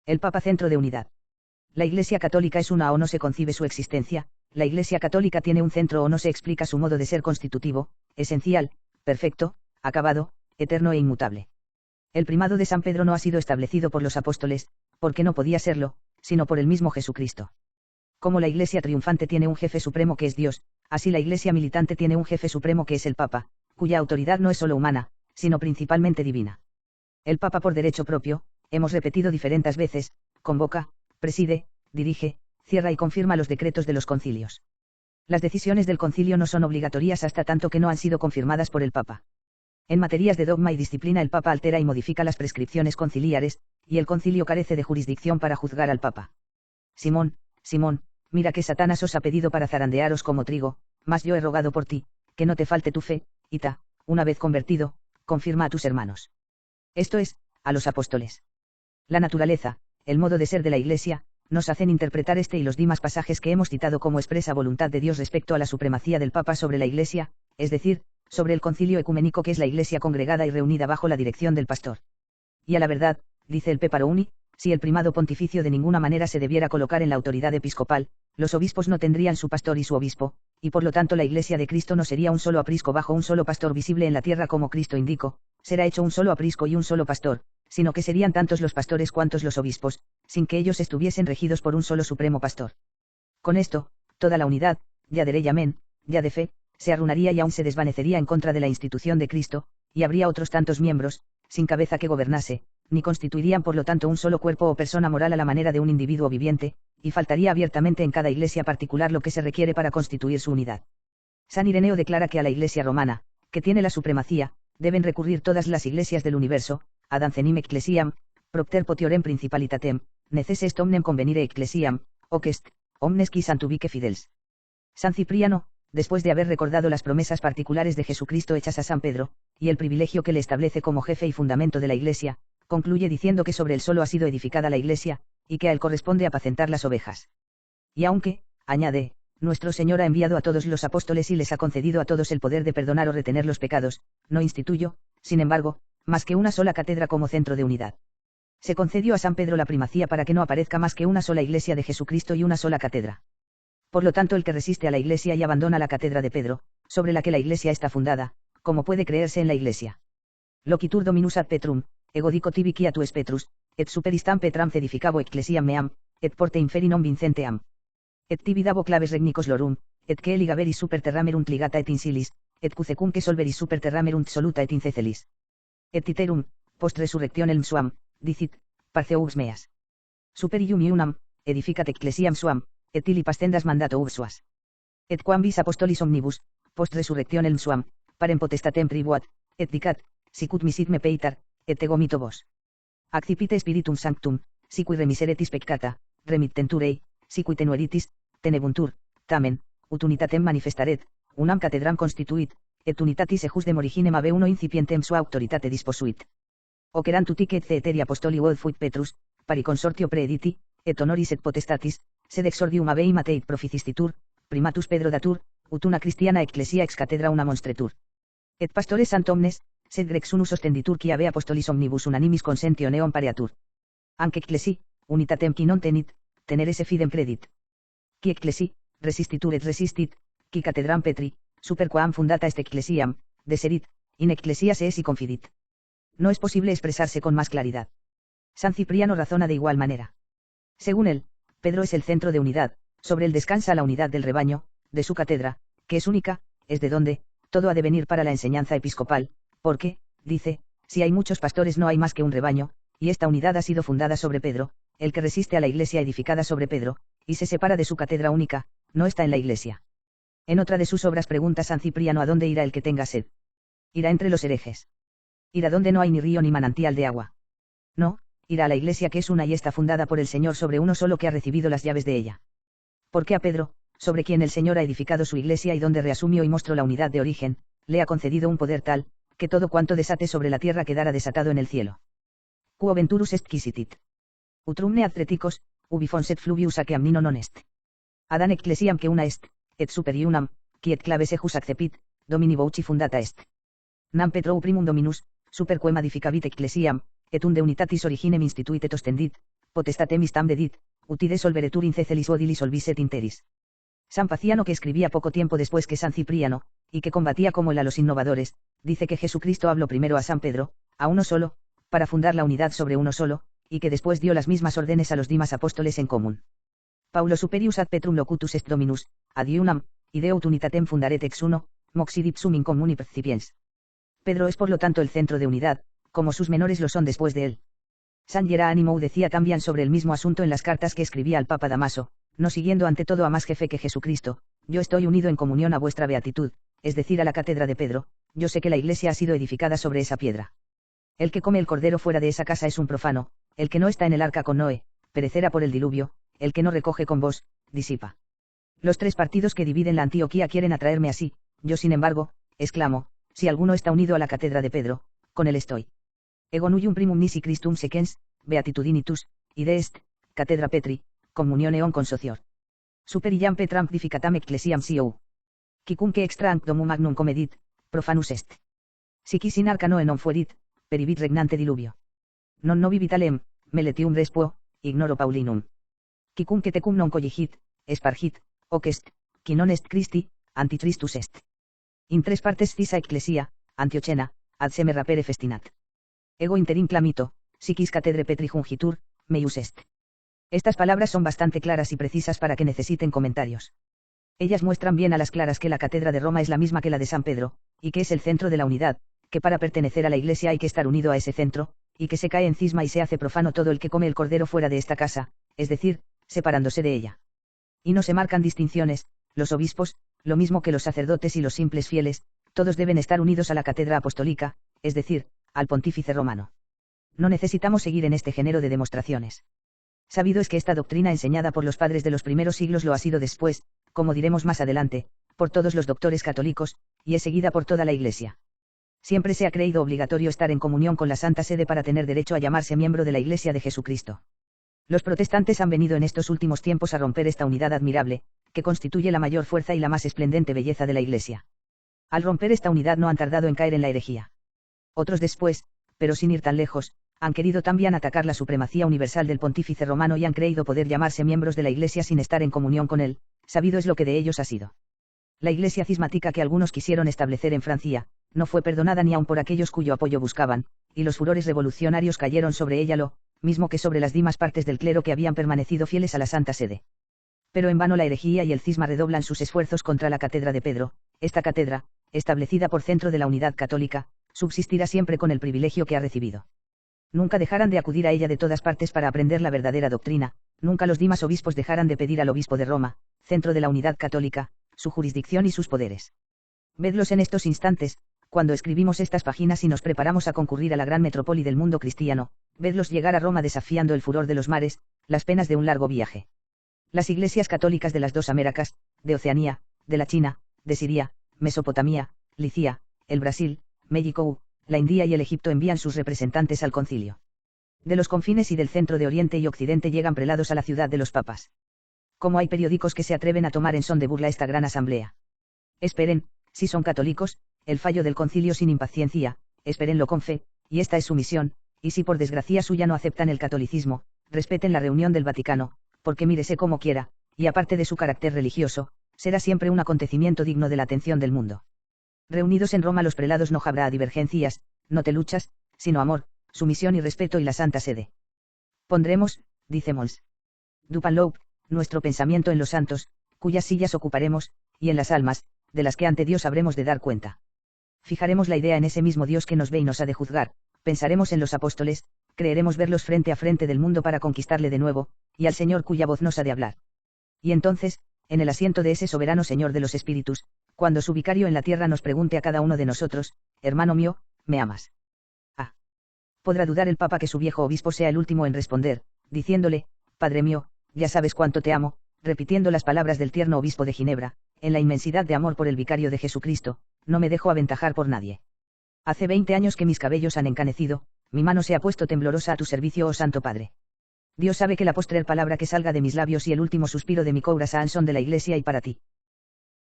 El Papa centro de unidad. La Iglesia Católica es una o no se concibe su existencia, la Iglesia Católica tiene un centro o no se explica su modo de ser constitutivo, esencial, perfecto, acabado, eterno e inmutable. El primado de San Pedro no ha sido establecido por los apóstoles, porque no podía serlo, sino por el mismo Jesucristo. Como la Iglesia triunfante tiene un jefe supremo que es Dios, así la Iglesia militante tiene un jefe supremo que es el Papa, cuya autoridad no es solo humana, sino principalmente divina. El Papa por derecho propio, hemos repetido diferentes veces, convoca, preside, dirige, cierra y confirma los decretos de los concilios. Las decisiones del concilio no son obligatorias hasta tanto que no han sido confirmadas por el Papa. En materias de dogma y disciplina el Papa altera y modifica las prescripciones conciliares, y el concilio carece de jurisdicción para juzgar al Papa. Simón, Simón, mira que Satanás os ha pedido para zarandearos como trigo, mas yo he rogado por ti, que no te falte tu fe, y una vez convertido, confirma a tus hermanos. Esto es, a los apóstoles. La naturaleza, el modo de ser de la Iglesia, nos hacen interpretar este y los demás pasajes que hemos citado como expresa voluntad de Dios respecto a la supremacía del Papa sobre la Iglesia, es decir, sobre el concilio ecuménico que es la Iglesia congregada y reunida bajo la dirección del pastor. Y a la verdad, dice el Peparo Uni, si el primado pontificio de ninguna manera se debiera colocar en la autoridad episcopal, los obispos no tendrían su pastor y su obispo, y por lo tanto la Iglesia de Cristo no sería un solo aprisco bajo un solo pastor visible en la tierra como Cristo indicó, será hecho un solo aprisco y un solo pastor, sino que serían tantos los pastores cuantos los obispos, sin que ellos estuviesen regidos por un solo supremo pastor. Con esto, toda la unidad, ya de rey amén, ya de fe, se arruinaría y aún se desvanecería en contra de la institución de Cristo, y habría otros tantos miembros, sin cabeza que gobernase, ni constituirían por lo tanto un solo cuerpo o persona moral a la manera de un individuo viviente, y faltaría abiertamente en cada iglesia particular lo que se requiere para constituir su unidad. San Ireneo declara que a la Iglesia romana, que tiene la supremacía, deben recurrir todas las iglesias del universo, ad ancenim ecclesiam, propter potiorem principalitatem, neces est omnem convenire ecclesiam, hoc est, omnes qui santubique fidels. San Cipriano, después de haber recordado las promesas particulares de Jesucristo hechas a San Pedro, y el privilegio que le establece como jefe y fundamento de la Iglesia, concluye diciendo que sobre él solo ha sido edificada la Iglesia, y que a él corresponde apacentar las ovejas. Y aunque, añade, nuestro Señor ha enviado a todos los apóstoles y les ha concedido a todos el poder de perdonar o retener los pecados, no instituyo, sin embargo, más que una sola cátedra como centro de unidad. Se concedió a San Pedro la primacía para que no aparezca más que una sola Iglesia de Jesucristo y una sola cátedra. Por lo tanto el que resiste a la Iglesia y abandona la cátedra de Pedro, sobre la que la Iglesia está fundada, ¿cómo puede creerse en la Iglesia? Loquitur dominus ad Petrum, ego dico tibi quia tu es Petrus, et superistam Petram cedificabo ecclesiam meam, et porte inferi non vincenteam. Et tibi dabo claves regnicos lorum, et que eligaveris super terramerunt ligata et insilis, et cucecum que solveris super terramerunt soluta et incecelis. Et iterum, post resurrectionem suam, dicit, parceus meas. Super ium iunam, edificat ecclesiam suam, et illi pastendas mandato usuas. Et quam vis apostolis omnibus, post resurrectionem suam, parem potestatem tribuat, et dicat, sicut misit me peitar, et ego mito vos. Accipite spiritum sanctum, siqui remiseretis peccata, remittenturei, siqui tenueritis, tenebuntur, tamen, ut unitatem manifestaret, unam catedram constituit, et unitatis ejus dem originem ave uno incipientem sua auctoritate disposuit. Oquerant utique et ceeteri apostoli vod fuit Petrus, pari consortio preediti, et honoris et potestatis, sed exordium avei mateit proficistitur, primatus Pedro datur, ut una Christiana ecclesia ex cathedra una monstretur. Et pastores sant omnes, sed grex unus ostenditur qui ave apostolis omnibus unanimis consentioneum pareatur. Anque ecclesi, unitatem qui non tenit, tenerese fidem credit. Qui ecclesi, resistitur et resistit, qui cathedram Petri, super quam fundata est ecclesiam, deserit, in ecclesia se esi confidit. No es posible expresarse con más claridad. San Cipriano razona de igual manera. Según él, Pedro es el centro de unidad, sobre él descansa la unidad del rebaño, de su cátedra, que es única, es de donde, todo ha de venir para la enseñanza episcopal, porque, dice, si hay muchos pastores no hay más que un rebaño, y esta unidad ha sido fundada sobre Pedro, el que resiste a la Iglesia edificada sobre Pedro, y se separa de su cátedra única, no está en la Iglesia. En otra de sus obras pregunta San Cipriano a dónde irá el que tenga sed. Irá entre los herejes. Irá donde no hay ni río ni manantial de agua. No, irá a la Iglesia que es una y está fundada por el Señor sobre uno solo que ha recibido las llaves de ella. Porque a Pedro, sobre quien el Señor ha edificado su Iglesia y donde reasumió y mostró la unidad de origen, le ha concedido un poder tal, que todo cuanto desate sobre la tierra quedará desatado en el cielo. Quo venturus est quisitit. Utrumne adtreticos, ubi fonset fluvius aqueam nino non est. Adán ecclesiam que una est, et super iunam, qui et claves ejus accepit, domini voci fundata est. Nam Petro primum dominus, super quem edificavit ecclesiam, et unde unitatis originem instituit et ostendit, potestatem istam dedit, utide solveretur incelis odilis solviset interis. San Paciano, que escribía poco tiempo después que San Cipriano, y que combatía como él a los innovadores, dice que Jesucristo habló primero a San Pedro, a uno solo, para fundar la unidad sobre uno solo, y que después dio las mismas órdenes a los demás apóstoles en común. Paulo superius ad Petrum locutus est Dominus, ad iunam, ideut unitatem fundaret ex uno, moxid ipsum in communi percipiens. Pedro es por lo tanto el centro de unidad, como sus menores lo son después de él. San Jerónimo decía también sobre el mismo asunto en las cartas que escribía al Papa Damaso: no siguiendo ante todo a más jefe que Jesucristo, yo estoy unido en comunión a vuestra beatitud, es decir, a la cátedra de Pedro. Yo sé que la iglesia ha sido edificada sobre esa piedra. El que come el cordero fuera de esa casa es un profano, el que no está en el arca con Noé, perecerá por el diluvio, el que no recoge con vos, disipa. Los tres partidos que dividen la Antioquía quieren atraerme así, yo sin embargo, exclamo, si alguno está unido a la cátedra de Pedro, con él estoy. Ego nullum primum nisi Christum sequens, beatitudinitus, ide est, catedra Petri, communione on consocior. Super iam Petram dificatam ecclesiam siou. Quicumque extra anctomum magnum comedit, profanus est. Siquis in arca Noe non fuerit, peribit regnante diluvio. Non novi vitalem, meletium respuo, ignoro Paulinum. Quicumque tecum non colligit, espargit, hoc est, qui non est Christi, anticristus est. In tres partes cisa ecclesia, Antiochena, ad semer rapere festinat. Ego interim clamito, siquis catedre Petri jungitur, meius est. Estas palabras son bastante claras y precisas para que necesiten comentarios. Ellas muestran bien a las claras que la cátedra de Roma es la misma que la de San Pedro, y que es el centro de la unidad, que para pertenecer a la iglesia hay que estar unido a ese centro, y que se cae en cisma y se hace profano todo el que come el cordero fuera de esta casa, es decir, separándose de ella. Y no se marcan distinciones, los obispos, lo mismo que los sacerdotes y los simples fieles, todos deben estar unidos a la cátedra apostólica, es decir, al pontífice romano. No necesitamos seguir en este género de demostraciones. Sabido es que esta doctrina enseñada por los padres de los primeros siglos lo ha sido después, como diremos más adelante, por todos los doctores católicos, y es seguida por toda la Iglesia. Siempre se ha creído obligatorio estar en comunión con la Santa Sede para tener derecho a llamarse miembro de la Iglesia de Jesucristo. Los protestantes han venido en estos últimos tiempos a romper esta unidad admirable, que constituye la mayor fuerza y la más esplendente belleza de la Iglesia. Al romper esta unidad no han tardado en caer en la herejía. Otros después, pero sin ir tan lejos, han querido también atacar la supremacía universal del pontífice romano y han creído poder llamarse miembros de la Iglesia sin estar en comunión con él, sabido es lo que de ellos ha sido. La Iglesia cismática que algunos quisieron establecer en Francia, no fue perdonada ni aun por aquellos cuyo apoyo buscaban, y los furores revolucionarios cayeron sobre ella lo mismo que sobre las demás partes del clero que habían permanecido fieles a la Santa Sede. Pero en vano la herejía y el cisma redoblan sus esfuerzos contra la cátedra de Pedro. Esta cátedra, establecida por centro de la unidad católica, subsistirá siempre con el privilegio que ha recibido. Nunca dejarán de acudir a ella de todas partes para aprender la verdadera doctrina, nunca los demás obispos dejarán de pedir al obispo de Roma, centro de la unidad católica, su jurisdicción y sus poderes. Vedlos en estos instantes, cuando escribimos estas páginas y nos preparamos a concurrir a la gran metrópoli del mundo cristiano, vedlos llegar a Roma desafiando el furor de los mares, las penas de un largo viaje. Las iglesias católicas de las dos Américas, de Oceanía, de la China, de Siria, Mesopotamia, Licia, el Brasil, México, la India y el Egipto envían sus representantes al concilio. De los confines y del centro de Oriente y Occidente llegan prelados a la ciudad de los papas. Como hay periódicos que se atreven a tomar en son de burla esta gran asamblea. Esperen, si son católicos, el fallo del concilio sin impaciencia, espérenlo con fe, y esta es su misión, y si por desgracia suya no aceptan el catolicismo, respeten la reunión del Vaticano, porque mírese como quiera, y aparte de su carácter religioso, será siempre un acontecimiento digno de la atención del mundo. Reunidos en Roma los prelados no habrá divergencias, no te luchas, sino amor, sumisión y respeto y la Santa Sede. Pondremos, dice Mons. Dupanloup, nuestro pensamiento en los santos, cuyas sillas ocuparemos, y en las almas, de las que ante Dios habremos de dar cuenta. Fijaremos la idea en ese mismo Dios que nos ve y nos ha de juzgar, pensaremos en los apóstoles, creeremos verlos frente a frente del mundo para conquistarle de nuevo, y al Señor cuya voz nos ha de hablar. Y entonces, en el asiento de ese soberano Señor de los espíritus, cuando su vicario en la tierra nos pregunte a cada uno de nosotros, hermano mío, ¿me amas? Ah. Podrá dudar el Papa que su viejo obispo sea el último en responder, diciéndole, Padre mío, ya sabes cuánto te amo, repitiendo las palabras del tierno obispo de Ginebra, en la inmensidad de amor por el vicario de Jesucristo, no me dejo aventajar por nadie. Hace 20 años que mis cabellos han encanecido, mi mano se ha puesto temblorosa a tu servicio, oh Santo Padre. Dios sabe que la postrer palabra que salga de mis labios y el último suspiro de mi corazón son de la Iglesia y para ti.